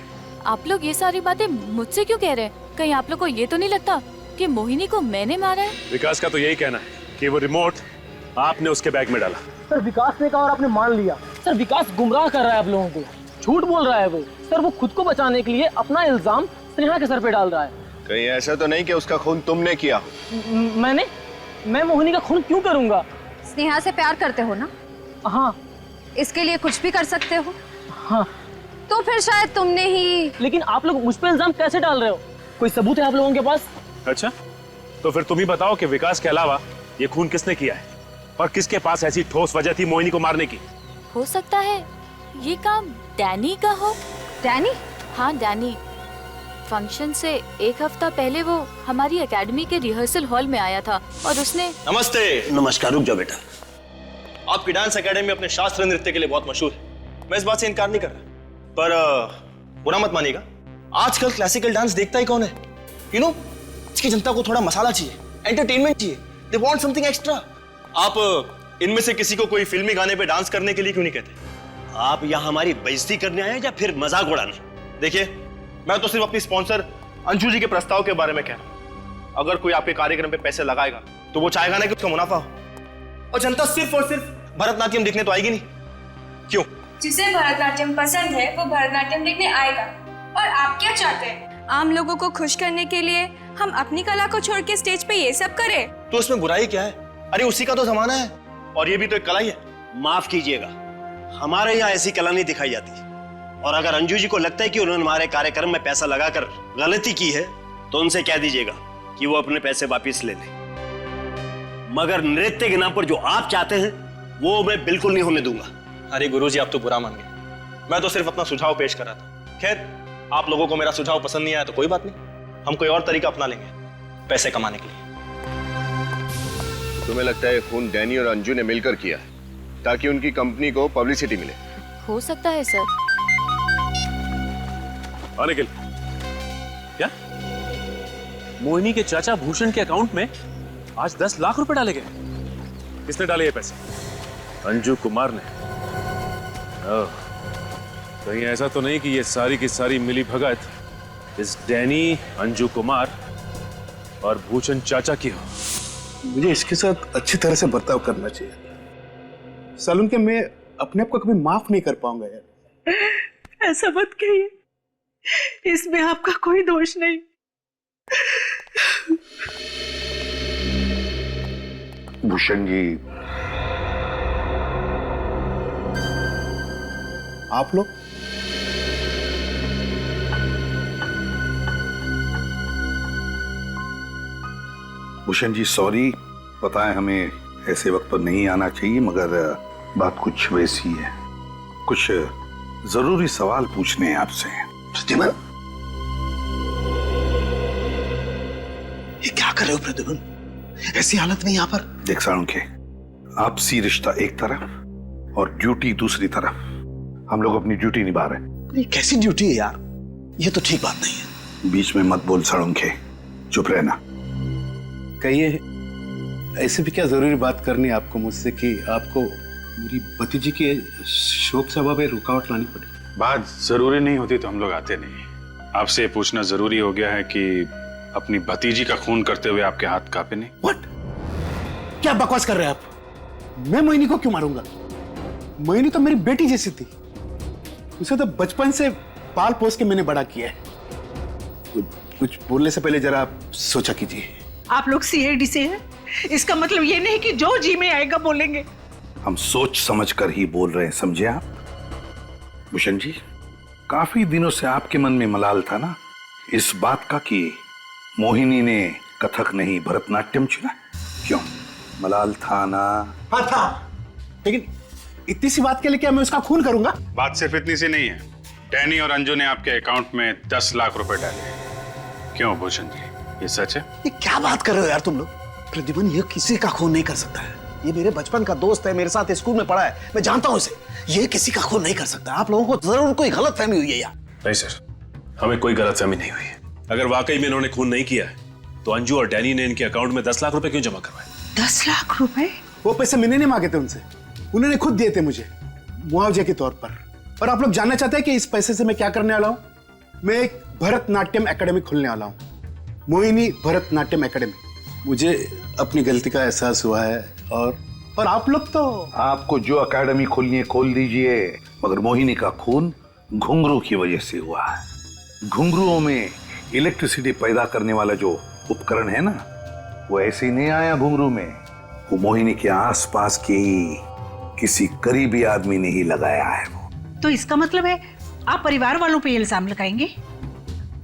[SPEAKER 8] आप लोग ये सारी बातें मुझसे क्यों कह रहे हैं? कहीं आप लोग को ये तो नहीं लगता कि मोहिनी को मैंने मारा है?
[SPEAKER 11] विकास का तो यही कहना है कि वो रिमोट आपने उसके बैग में डाला।
[SPEAKER 17] सर विकास ने कहा और आपने मान लिया। सर विकास गुमराह कर रहा है आप लोगों को, झूठ बोल रहा है वो। सर वो खुद को बचाने के लिए अपना इल्जाम स्नेहा के सर पे डाल रहा है।
[SPEAKER 16] कहीं ऐसा तो नहीं कि उसका खून तुमने किया?
[SPEAKER 17] मैं मोहिनी का खून क्यों करूंगा?
[SPEAKER 9] स्नेहा से प्यार करते हो ना?
[SPEAKER 17] हाँ।
[SPEAKER 9] इसके लिए कुछ भी कर सकते हो?
[SPEAKER 17] हाँ।
[SPEAKER 9] तो फिर शायद तुमने ही।
[SPEAKER 17] लेकिन आप लोग मुझ पे इल्जाम कैसे डाल रहे हो? कोई सबूत है आप लोगों के पास?
[SPEAKER 11] अच्छा, तो फिर तुम ही बताओ कि विकास के अलावा ये खून किसने किया है और किसके पास ऐसी ठोस वजह थी मोहिनी को मारने की?
[SPEAKER 8] हो सकता है ये काम डैनी का हो।
[SPEAKER 9] डैनी?
[SPEAKER 8] हाँ डैनी। फंक्शन से एक हफ्ता पहले वो हमारी एकेडमी के रिहर्सल हॉल में आया था और उसने।
[SPEAKER 1] नमस्ते। नमस्कार। रुक जाओ बेटा,
[SPEAKER 18] आपकी डांस एकेडमी अपने शास्त्रीय नृत्य के लिए बहुत मशहूर है, मैं इस बात से इनकार नहीं कर रहा, पर बुरा मत मानिएगा, आजकल क्लासिकल डांस देखता ही कौन है? यू नो, इसकी जनता को थोड़ा मसाला चाहिए, एंटरटेनमेंट चाहिए, दे वांट समथिंग एक्स्ट्रा। आप इनमें से किसी को कोई फिल्मी गाने पे डांस करने के लिए क्यों नहीं कहते?
[SPEAKER 1] आप यहाँ हमारी बेइज्जती करने आए या फिर मजाक उड़ाने?
[SPEAKER 18] देखिए, मैं तो सिर्फ अपनी स्पॉन्सर अंशु जी के प्रस्ताव के बारे में कह रहा हूं। अगर कोई आपके कार्यक्रम पे पैसे लगाएगा तो वो चाहेगा ना कि उसका मुनाफा हो, और जनता सिर्फ और सिर्फ भरतनाट्यम देखने तो आएगी नहीं। क्यों?
[SPEAKER 2] जिसे भरतनाट्यम पसंद है वो भरतनाट्यम देखने आएगा। और आप क्या चाहते हैं? आम लोगों को खुश करने के लिए हम अपनी कला को छोड़ के स्टेज पे ये सब करें?
[SPEAKER 18] तो उसमें बुराई क्या है? अरे उसी का तो जमाना है, और ये भी तो एक कला ही है।
[SPEAKER 1] माफ कीजिएगा, हमारे यहाँ ऐसी कला नहीं दिखाई जाती। और अगर अंजू जी को लगता है कि उन्होंने हमारे कार्यक्रम में पैसा लगाकर गलती की है तो उनसे कह दीजिएगा कि वो अपने पैसे वापस ले लें। मगर नृत्य के नाम पर जो आप चाहते हैं वो मैं बिल्कुल नहीं होने दूंगा।
[SPEAKER 18] अरे गुरुजी, आप तो बुरा मान गए, मैं तो सिर्फ अपना सुझाव पेश कर रहा था। खैर, आप लोगों को मेरा सुझाव पसंद नहीं आया तो कोई बात नहीं, हम कोई और तरीका अपना लेंगे पैसे कमाने के लिए।
[SPEAKER 16] तुम्हें लगता है खून डैनी और अंजू ने मिलकर किया है ताकि उनकी कंपनी को पब्लिसिटी मिले?
[SPEAKER 8] हो सकता है सर।
[SPEAKER 11] निखिल, क्या मोहिनी के चाचा भूषण के अकाउंट में आज 10 लाख रुपए डाले गए? किसने डाले ये पैसे? अंजू कुमार ने। कहीं ऐसा तो नहीं कि ये सारी की सारी मिली भगत इस डैनी, अंजू कुमार और भूषण चाचा की हो?
[SPEAKER 6] मुझे इसके साथ अच्छी तरह से बर्ताव करना चाहिए। सालून के मैं अपने आप को कभी माफ नहीं कर पाऊंगा यार।
[SPEAKER 5] ऐसा मत कहिए, इसमें आपका कोई दोष नहीं।
[SPEAKER 10] भूषण जी,
[SPEAKER 6] आप लोग
[SPEAKER 10] भूषण जी सॉरी, पता है हमें ऐसे वक्त पर नहीं आना चाहिए, मगर बात कुछ वैसी है। कुछ जरूरी सवाल पूछने हैं आपसे।
[SPEAKER 6] प्रतिभा, ये क्या कर रहे हो प्रतिभा? ऐसी हालत में यहाँ पर।
[SPEAKER 10] देख साळुंखे, आपसी रिश्ता एक तरफ और ड्यूटी दूसरी तरफ। हम लोग अपनी ड्यूटी निभा रहे हैं।
[SPEAKER 6] ये कैसी ड्यूटी है यार? ये तो ठीक बात नहीं है।
[SPEAKER 10] बीच में मत बोल साळुंखे, चुप रहना।
[SPEAKER 6] कहिए, ऐसे भी क्या जरूरी बात करनी है आपको मुझसे कि आपको मेरी भतीजी के शोक सभा में रुकावट लानी पड़ी?
[SPEAKER 15] बात जरूरी नहीं होती तो हम लोग आते नहीं। आपसे ये पूछना जरूरी हो गया है कि अपनी भतीजी का खून करते हुए आपके हाथ कांपे नहीं?
[SPEAKER 6] व्हाट? क्या बकवास कर रहे हैं आप? मैं मोहिनी को क्यों मारूंगा? मोहिनी तो मेरी बेटी जैसी थी। उसे तो बचपन से पाल पोस के मैंने बड़ा किया है। कुछ बोलने से पहले जरा आप सोचा कीजिए।
[SPEAKER 5] आप लोग सीआईडी से हैं, इसका मतलब ये नहीं कि जो जी में आएगा बोलेंगे।
[SPEAKER 19] हम सोच समझ कर ही बोल रहे हैं, समझे आप? भूषण जी, काफी दिनों से आपके मन में मलाल था ना इस बात का कि मोहिनी ने कथक नहीं भरतनाट्यम चुना। क्यों? मलाल था ना?
[SPEAKER 6] हाँ था, लेकिन इतनी सी बात के लिए क्या मैं उसका खून करूंगा?
[SPEAKER 15] बात सिर्फ इतनी सी नहीं है। डैनी और अंजू ने आपके अकाउंट में 10 लाख रुपए डाले। क्यों भूषण जी, ये सच है?
[SPEAKER 6] ये क्या बात कर रहे हो यार तुम लोग? प्रद्युमन, ये किसी का खून नहीं कर सकता है। ये मेरे बचपन का दोस्त है, मेरे साथ स्कूल में पढ़ा है, मैं जानता हूं इसे। ये किसी का खून नहीं कर सकता। आप लोगों को जरूर कोई गलतफहमी हुई है यार।
[SPEAKER 11] नहीं सर, हमें कोई गलतफहमी नहीं हुई है। अगर वाकई में इन्होंने खून नहीं किया है तो अंजू और डैनी ने इनके अकाउंट में 10 लाख रुपए क्यों जमा करवाए?
[SPEAKER 5] 10 लाख रुपए?
[SPEAKER 6] वो पैसे मैंने नहीं मांगे थे उनसे, उन्होंने खुद दिए थे मुझे मुआवजे के तौर पर। और आप लोग जानना चाहते हैं कि इस पैसे से मैं क्या करने वाला हूं? मैं एक भरतनाट्यम एकेडमी खोलने वाला हूं, मोहिनी भरतनाट्यम एकेडमी। मुझे अपनी गलती का एहसास हुआ है और आप लोग तो...
[SPEAKER 19] आपको जो एकेडमी खोलनी है खोल दीजिए, मगर मोहिनी का खून घुंघरू की वजह से हुआ है। घुंघरुओं में इलेक्ट्रिसिटी पैदा करने वाला जो उपकरण है ना, वो ऐसे ही नहीं आया घुंघरू में, वो मोहिनी के आसपास के ही किसी करीबी आदमी ने ही लगाया है वो।
[SPEAKER 5] तो इसका मतलब है आप परिवार वालों पे इल्जाम लगाएंगे?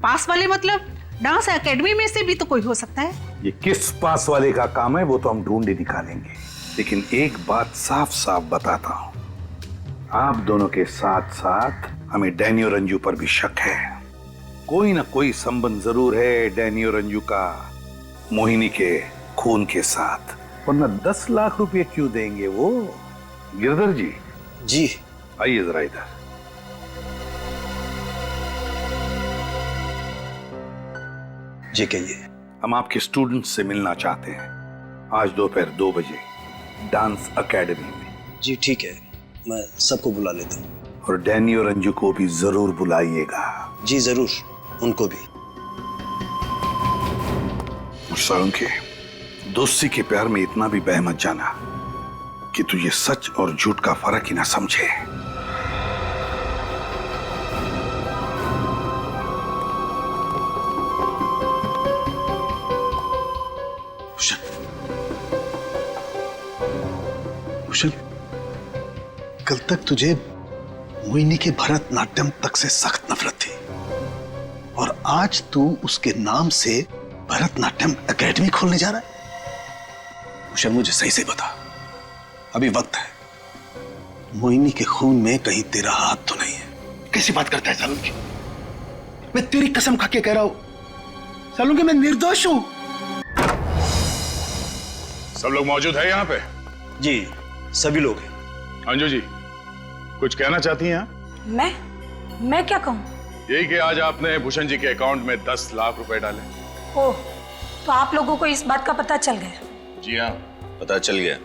[SPEAKER 5] पास वाले मतलब डांस एकेडमी में से भी तो कोई हो सकता है।
[SPEAKER 19] ये किस पास वाले का काम है वो तो हम ढूंढ निकालेंगे, लेकिन एक बात साफ साफ बताता हूं, आप दोनों के साथ साथ हमें डैनी और अंजू पर भी शक है। कोई ना कोई संबंध जरूर है डैनी और अंजू का मोहिनी के खून के साथ, वरना 10 लाख रुपए क्यों देंगे वो? गिरधर जी।
[SPEAKER 1] जी
[SPEAKER 19] आइए जरा इधर।
[SPEAKER 1] जी कहिए।
[SPEAKER 19] हम आपके स्टूडेंट्स से मिलना चाहते हैं आज दोपहर 2 बजे डांस एकेडमी में।
[SPEAKER 1] जी ठीक है, मैं सबको बुला लेता हूँ।
[SPEAKER 19] और डैनी और अंजू को भी जरूर बुलाइएगा।
[SPEAKER 1] जी जरूर, उनको भी।
[SPEAKER 19] के दोस्ती के प्यार में इतना भी बह मत जाना कि तुझे सच और झूठ का फर्क ही ना समझे।
[SPEAKER 6] भूषण, कल तक तुझे मोहिनी के भरतनाट्यम तक से सख्त नफरत थी और आज तू उसके नाम से भरतनाट्यम एकेडमी खोलने जा रहा है। भूषण, मुझे सही से बता, अभी वक्त है। मोहिनी के खून में कहीं तेरा हाथ तो नहीं है? कैसी बात करता है सालुंकी? मैं तेरी कसम खा के कह रहा हूं सालुंकी, मैं निर्दोष हूं।
[SPEAKER 15] सब लोग मौजूद है यहाँ पे?
[SPEAKER 1] जी सभी लोग हैं।
[SPEAKER 15] अंजू जी, कुछ कहना चाहती हैं आप?
[SPEAKER 20] मैं क्या कहूँ?
[SPEAKER 15] यही कि आज आपने भूषण जी के अकाउंट में 10 लाख रुपए डाले।
[SPEAKER 20] ओह, तो आप लोगों को इस बात का पता चल गया?
[SPEAKER 18] जी हाँ, पता चल गया।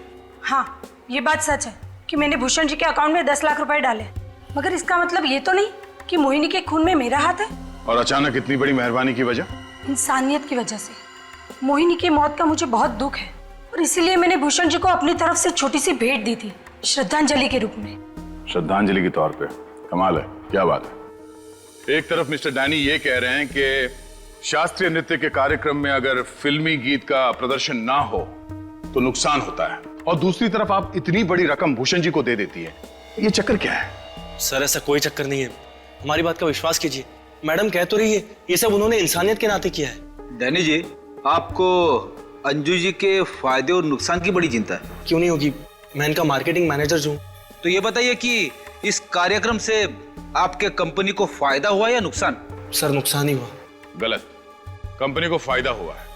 [SPEAKER 20] हाँ, ये बात सच है कि मैंने भूषण जी के अकाउंट में 10 लाख रुपए डाले, मगर इसका मतलब ये तो नहीं कि मोहिनी के खून में मेरा हाथ है।
[SPEAKER 15] और अचानक इतनी बड़ी मेहरबानी की वजह?
[SPEAKER 20] इंसानियत की वजह से। मोहिनी की मौत का मुझे बहुत दुख है और इसीलिए मैंने भूषण जी को अपनी तरफ से छोटी सी भेंट दी थी, श्रद्धांजलि के रूप में।
[SPEAKER 15] श्रद्धांजलि के तौर पे? कमाल है, क्या बात है। एक तरफ मिस्टर डैनी ये कह रहे हैं कि शास्त्रीय नृत्य के कार्यक्रम में अगर फिल्मी गीत का प्रदर्शन ना हो तो नुकसान होता है, और दूसरी तरफ आप इतनी बड़ी रकम भूषण जी को दे देती है। ये चक्कर क्या है?
[SPEAKER 18] सर ऐसा कोई चक्कर नहीं है, हमारी बात का विश्वास कीजिए। मैडम कह तो रही है ये सब उन्होंने इंसानियत के नाते किया है।
[SPEAKER 14] डैनी जी, आपको अंजू जी के फायदे और नुकसान की बड़ी चिंता है?
[SPEAKER 18] क्यों नहीं होगी, मैं इनका मार्केटिंग मैनेजर हूँ।
[SPEAKER 14] तो ये बताइए कि इस कार्यक्रम से आपके कंपनी को फायदा हुआ या नुकसान?
[SPEAKER 18] सर नुकसान ही हुआ।
[SPEAKER 15] गलत, कंपनी को फायदा हुआ है।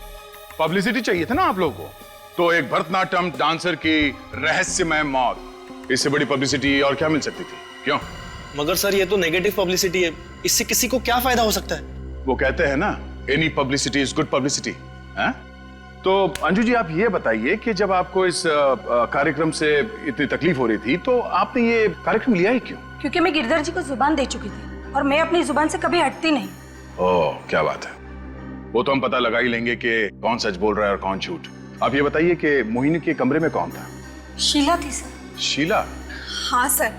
[SPEAKER 15] पब्लिसिटी चाहिए था ना आप लोगों को, तो एक भरतनाट्यम डांसर की रहस्यमय मौत, इससे बड़ी पब्लिसिटी और क्या मिल सकती थी? क्यों?
[SPEAKER 18] मगर सर ये तो नेगेटिव पब्लिसिटी है, इससे किसी को क्या फायदा हो सकता है?
[SPEAKER 15] वो कहते हैं ना, any publicity is good publicity. तो अंजू जी, आप ये बताइए कि जब आपको इस कार्यक्रम से इतनी तकलीफ हो रही थी तो आपने ये कार्यक्रम लिया ही क्यों?
[SPEAKER 20] क्योंकि मैं गिरधर जी को जुबान दे चुकी थी और मैं अपनी जुबान से कभी हटती नहीं।
[SPEAKER 15] ओह, क्या बात है। वो तो हम पता लगा ही लेंगे कि कौन सच बोल रहा है और कौन झूठ। आप ये बताइए कि मोहिनी के कमरे में कौन था?
[SPEAKER 20] शीला थी सर।
[SPEAKER 15] शीला?
[SPEAKER 9] हाँ सर,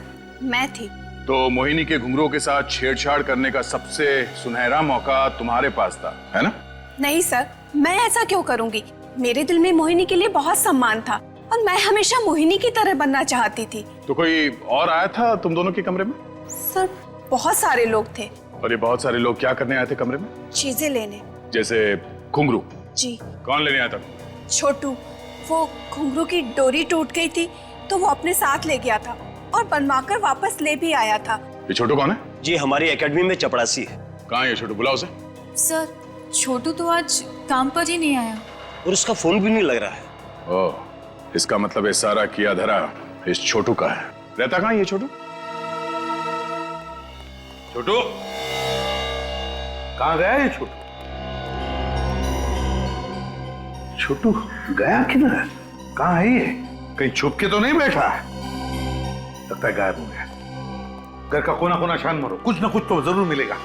[SPEAKER 9] मैं थी।
[SPEAKER 15] तो मोहिनी के घुंघरू के साथ छेड़छाड़ करने का सबसे सुनहरा मौका तुम्हारे पास था, है ना?
[SPEAKER 9] नहीं सर, मैं ऐसा क्यों करूंगी? मेरे दिल में मोहिनी के लिए बहुत सम्मान था और मैं हमेशा मोहिनी की तरह बनना चाहती थी।
[SPEAKER 15] तो कोई और आया था तुम दोनों के कमरे में?
[SPEAKER 9] सर, बहुत सारे लोग थे।
[SPEAKER 15] और ये बहुत सारे लोग क्या करने आए थे कमरे में?
[SPEAKER 9] चीजें लेने।
[SPEAKER 15] जैसे घुंघरू?
[SPEAKER 9] जी।
[SPEAKER 15] कौन लेने आया था?
[SPEAKER 9] छोटू। वो घुंघरू की डोरी टूट गई थी तो वो अपने साथ ले गया था और बनवाकर वापस ले भी आया था।
[SPEAKER 15] ये छोटू कौन है?
[SPEAKER 1] जी, हमारी एकेडमी में चपड़ासी है।
[SPEAKER 15] कहाँ है ये छोटू? बुलाओ उसे।
[SPEAKER 8] सर, छोटू तो आज काम पर ही नहीं आया
[SPEAKER 1] और उसका फोन भी नहीं लग रहा है।
[SPEAKER 15] ओह, इसका मतलब ये सारा किया धरा इस छोटू का है। रहता कहाँ ये छोटू? छोटू
[SPEAKER 19] कहाँ गया ये छोटू? छोटू गया किधर? कहाँ है ये? कहीं छुप के तो नहीं बैठा? लगता है गायब हो गया। घर का कोना कोना छान मारो, कुछ ना कुछ तो जरूर मिलेगा।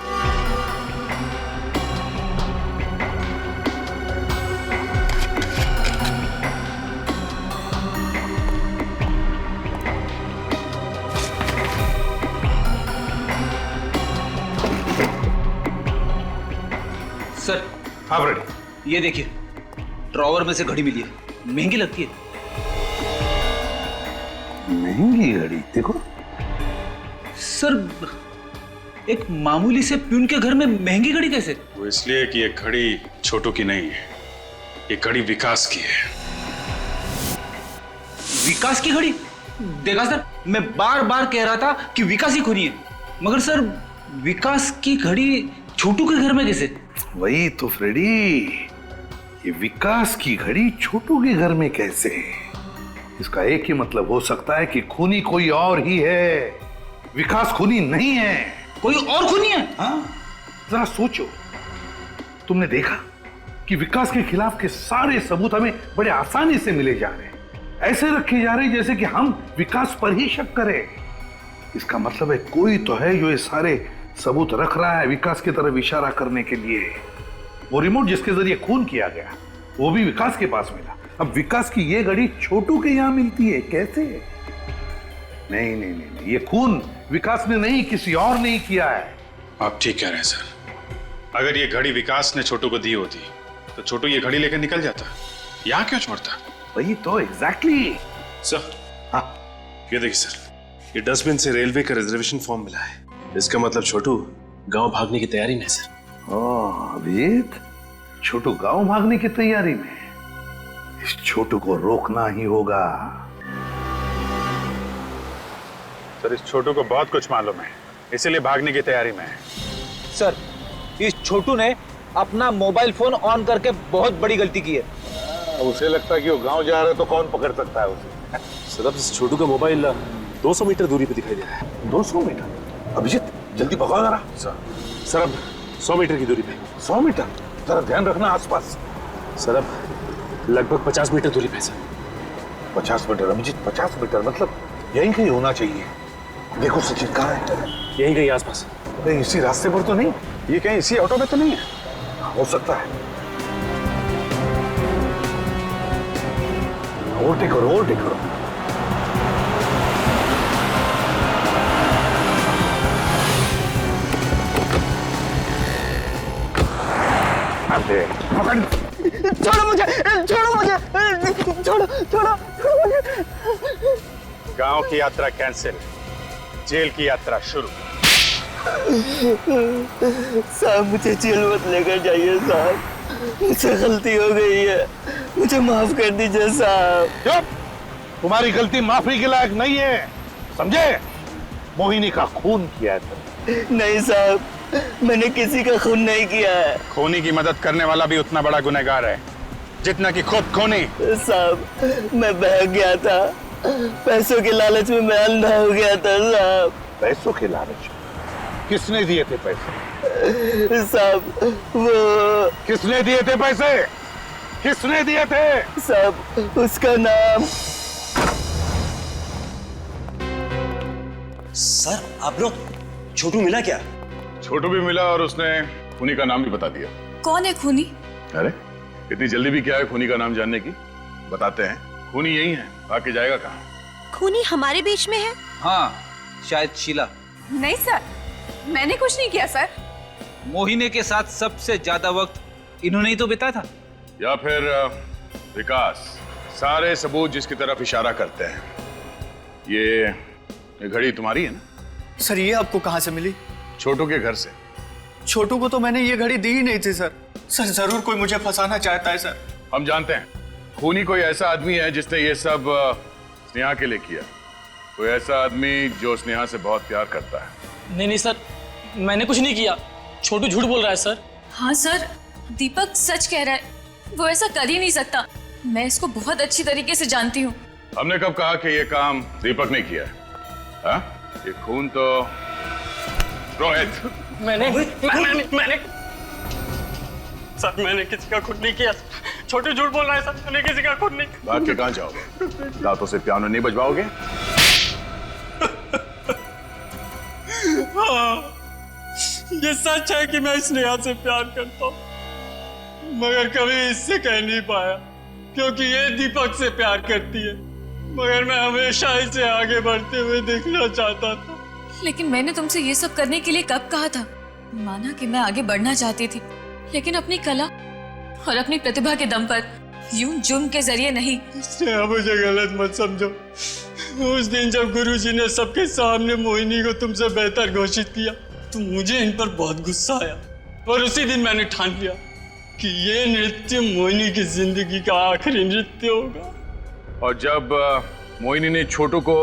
[SPEAKER 14] सर।
[SPEAKER 19] हाँ रेडी।
[SPEAKER 14] ये देखिए, ड्रॉवर में से घड़ी मिली है, महंगी लगती है।
[SPEAKER 19] महंगी घड़ी? देखो
[SPEAKER 14] सर, एक मामूली से प्यून के घर में महंगी घड़ी कैसे?
[SPEAKER 15] वो इसलिए कि ये घड़ी छोटू की नहीं है, ये घड़ी विकास की है।
[SPEAKER 14] विकास की घड़ी? देखा सर, मैं बार बार कह रहा था कि विकास ही खूनी है, मगर सर विकास की घड़ी छोटू के घर में कैसे?
[SPEAKER 19] वही तो फ्रेडी, ये विकास की घड़ी छोटू के घर में कैसे? इसका एक ही मतलब हो सकता है कि खूनी कोई और ही है, विकास खूनी नहीं है।
[SPEAKER 14] कोई और खूनी है?
[SPEAKER 19] हाँ, जरा सोचो। तुमने देखा कि विकास के खिलाफ के सारे सबूत हमें बड़े आसानी से मिले जा रहे हैं, ऐसे रखे जा रहे हैं जैसे कि हम विकास पर ही शक करें। इसका मतलब है कोई तो है जो ये सारे सबूत रख रहा है विकास की तरफ इशारा करने के लिए। वो रिमोट जिसके जरिए खून किया गया वो भी विकास के पास मिला। अब विकास की ये घड़ी छोटू के यहां मिलती है, कैसे? नहीं नहीं नहीं, ये खून विकास ने नहीं, किसी और ने किया है।
[SPEAKER 15] आप ठीक कह रहे हैं सर। अगर ये घड़ी विकास ने छोटू को दी होती तो छोटू ये घड़ी लेकर निकल जाता, यहाँ क्यों छोड़ता?
[SPEAKER 19] वही तो, एग्जैक्टली।
[SPEAKER 11] सर, हाँ, ये देखिए सर, ये डस्टबिन से रेलवे का रिजर्वेशन फॉर्म मिला है। इसका मतलब छोटू गांव भागने की तैयारी में है सर।
[SPEAKER 19] अभिजीत, छोटू गांव भागने की तैयारी में? इस छोटू को रोकना ही होगा।
[SPEAKER 15] सर, इस छोटू को बहुत कुछ मालूम है, इसीलिए भागने की तैयारी में है।
[SPEAKER 14] सर, इस छोटू ने अपना मोबाइल फोन ऑन करके बहुत बड़ी गलती की है।
[SPEAKER 19] उसे लगता है कि वो गांव जा रहा है तो कौन पकड़ सकता है उसे?
[SPEAKER 11] सर, अब इस छोटू का मोबाइल 200 मीटर दूरी पे दिखाई दे रहा है।
[SPEAKER 19] 200 मीटर? अभिजीत जल्दी भगाओ जरा।
[SPEAKER 11] सर अब 100 मीटर की दूरी पे।
[SPEAKER 19] 100 मीटर? जरा ध्यान रखना आसपास।
[SPEAKER 11] सर अब लगभग 50 मीटर दूरी पे सर।
[SPEAKER 19] 50 मीटर अभिजीत? 50 मीटर मतलब यहीं कहीं होना चाहिए। देखो सचिन, कहाँ है?
[SPEAKER 11] यहीं कहीं आसपास।
[SPEAKER 19] कहीं इसी रास्ते पर तो नहीं? ये कहीं इसी ऑटो में तो नहीं है? हो सकता है। ओवरटेक करो, ओवरटेक करो।
[SPEAKER 17] छोड़ो मुझे, छोड़ो मुझे, छोड़ो छोड़ो छोड़ो मुझे।
[SPEAKER 15] गांव की यात्रा कैंसिल, जेल की यात्रा शुरू।
[SPEAKER 17] साहब मुझे जेल मत लेकर जाइए साहब, मुझसे गलती हो गई है, मुझे माफ कर दीजिए साहब।
[SPEAKER 19] चुप! तुम्हारी गलती माफी के लायक नहीं है, समझे? मोहिनी का खून किया है तुमने।
[SPEAKER 17] नहीं साहब, मैंने किसी का खून नहीं किया है।
[SPEAKER 15] खूनी की मदद करने वाला भी उतना बड़ा गुनहगार है जितना कि खुद खूनी।
[SPEAKER 17] साहब मैं बहक गया था, पैसों के लालच में मैं अंधा हो गया था साहब।
[SPEAKER 19] पैसों के लालच? किसने दिए थे पैसे?
[SPEAKER 17] साहब वो
[SPEAKER 19] किसने दिए थे पैसे? किसने दिए थे?
[SPEAKER 17] साहब उसका नाम
[SPEAKER 1] सर आप लोग छोटू मिला क्या?
[SPEAKER 15] छोटू भी मिला और उसने खूनी का नाम भी बता दिया।
[SPEAKER 8] कौन है खूनी?
[SPEAKER 15] अरे इतनी जल्दी भी क्या है खूनी का नाम जानने की? बताते हैं, खूनी यही है, आके जाएगा कहाँ?
[SPEAKER 3] खूनी हमारे बीच में है?
[SPEAKER 14] हाँ, शायद शीला।
[SPEAKER 9] नहीं सर, मैंने कुछ नहीं किया सर।
[SPEAKER 14] मोहिनी के साथ सबसे ज्यादा वक्त इन्होंने ही तो बिताया था।
[SPEAKER 15] या फिर विकास? सारे सबूत जिसकी तरफ इशारा करते हैं। ये घड़ी तुम्हारी है ना?
[SPEAKER 4] सर ये आपको कहाँ से मिली?
[SPEAKER 15] छोटू के घर से।
[SPEAKER 4] छोटू को तो मैंने ये घड़ी दी ही नहीं थी सर। सर जरूर कोई मुझे फंसाना चाहता है सर।
[SPEAKER 15] हम जानते हैं खूनी कोई ऐसा आदमी है जिसने ये सब स्नेहा के लिए किया। कोई ऐसा आदमी जो स्नेहा से बहुत प्यार करता है।
[SPEAKER 17] नहीं नहीं सर, मैंने कुछ नहीं किया। छोटू झूठ बोल रहा है सर।
[SPEAKER 8] हाँ सर, दीपक सच कह रहा है, वो ऐसा कर ही नहीं सकता। मैं इसको बहुत अच्छी तरीके से जानती हूँ।
[SPEAKER 15] हमने कब कहा कि ये काम दीपक ने किया है? हाँ? ये खून तो रोहित।
[SPEAKER 12] मैंने सर, मैंने किसी का खून नहीं किया। छोटू झूठ बोल रहा है सर, मैंने किसी का खून नहीं।
[SPEAKER 15] भाग के कहाँ जाओगे? दांतों से पियानो नहीं बजवाओगे?
[SPEAKER 12] हाँ, ये सच है कि मैं स्नेहा से प्यार करता हूँ, मगर कभी इससे कह नहीं पाया क्योंकि ये दीपक से प्यार करती है। मगर मैं हमेशा इसे आगे बढ़ते हुए देखना चाहता था।
[SPEAKER 8] लेकिन मैंने तुमसे ये सब करने के लिए कब कहा था? माना कि मैं आगे बढ़ना चाहती थी, लेकिन अपनी कला और अपनी प्रतिभा के दम पर, यूं जुर्म के जरिए नहीं।
[SPEAKER 12] स्नेहा, मुझे गलत मत समझो। उस दिन जब गुरुजी ने सबके सामने मोहिनी को तुमसे बेहतर घोषित किया तो मुझे इन पर बहुत गुस्सा आया, और उसी दिन मैंने ठान लिया कि ये नृत्य मोहिनी की जिंदगी का आखिरी नृत्य होगा।
[SPEAKER 15] और जब मोहिनी ने छोटू को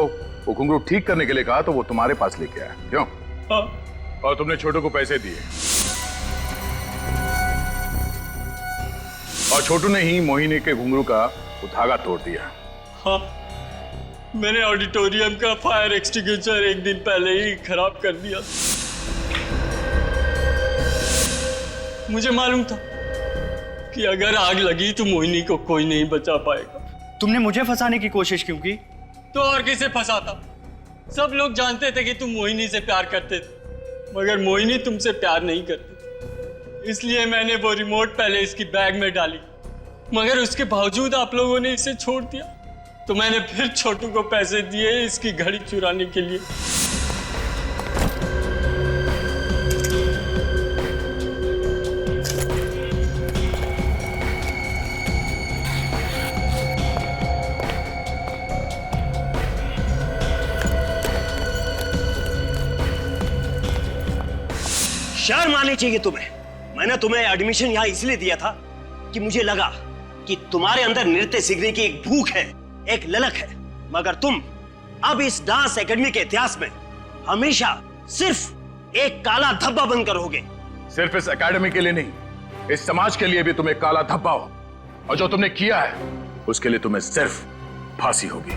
[SPEAKER 15] वो घुंघरू ठीक करने के लिए कहा तो वो तुम्हारे पास लेके आया, क्यों?
[SPEAKER 12] हाँ।
[SPEAKER 15] और तुमने छोटू को पैसे दिए, और छोटू ने ही मोहिनी के घुंघरू का वो धागा तोड़ दिया।
[SPEAKER 12] हाँ, मैंने ऑडिटोरियम का फायर एक्सटिंग्विशर एक दिन पहले ही खराब कर दिया। मुझे मालूम था कि अगर आग लगी तो मोहिनी को कोई नहीं बचा पाएगा।
[SPEAKER 4] तुमने मुझे फंसाने की कोशिश क्यों की?
[SPEAKER 12] तो और किसे फंसाता? सब लोग जानते थे कि तुम मोहिनी से प्यार करते थे, मगर मोहिनी तुमसे प्यार नहीं करती। इसलिए मैंने वो रिमोट पहले इसकी बैग में डाली, मगर उसके बावजूद आप लोगों ने इसे छोड़ दिया। तो मैंने फिर छोटू को पैसे दिए इसकी घड़ी चुराने के लिए।
[SPEAKER 1] शर्म आनी चाहिए तुम्हें। मैंने तुम्हें एडमिशन यहाँ इसलिए दिया था कि मुझे लगा कि तुम्हारे अंदर नृत्य सीखने की एक भूख है, एक ललक है, मगर तुम अब इस डांस एकेडमी के इतिहास में हमेशा सिर्फ एक काला धब्बा बनकर रहोगे।
[SPEAKER 15] सिर्फ इस एकेडमी के लिए नहीं, इस समाज के लिए भी तुम एक काला धब्बा हो, और जो तुमने किया है उसके लिए तुम्हें सिर्फ फांसी होगी।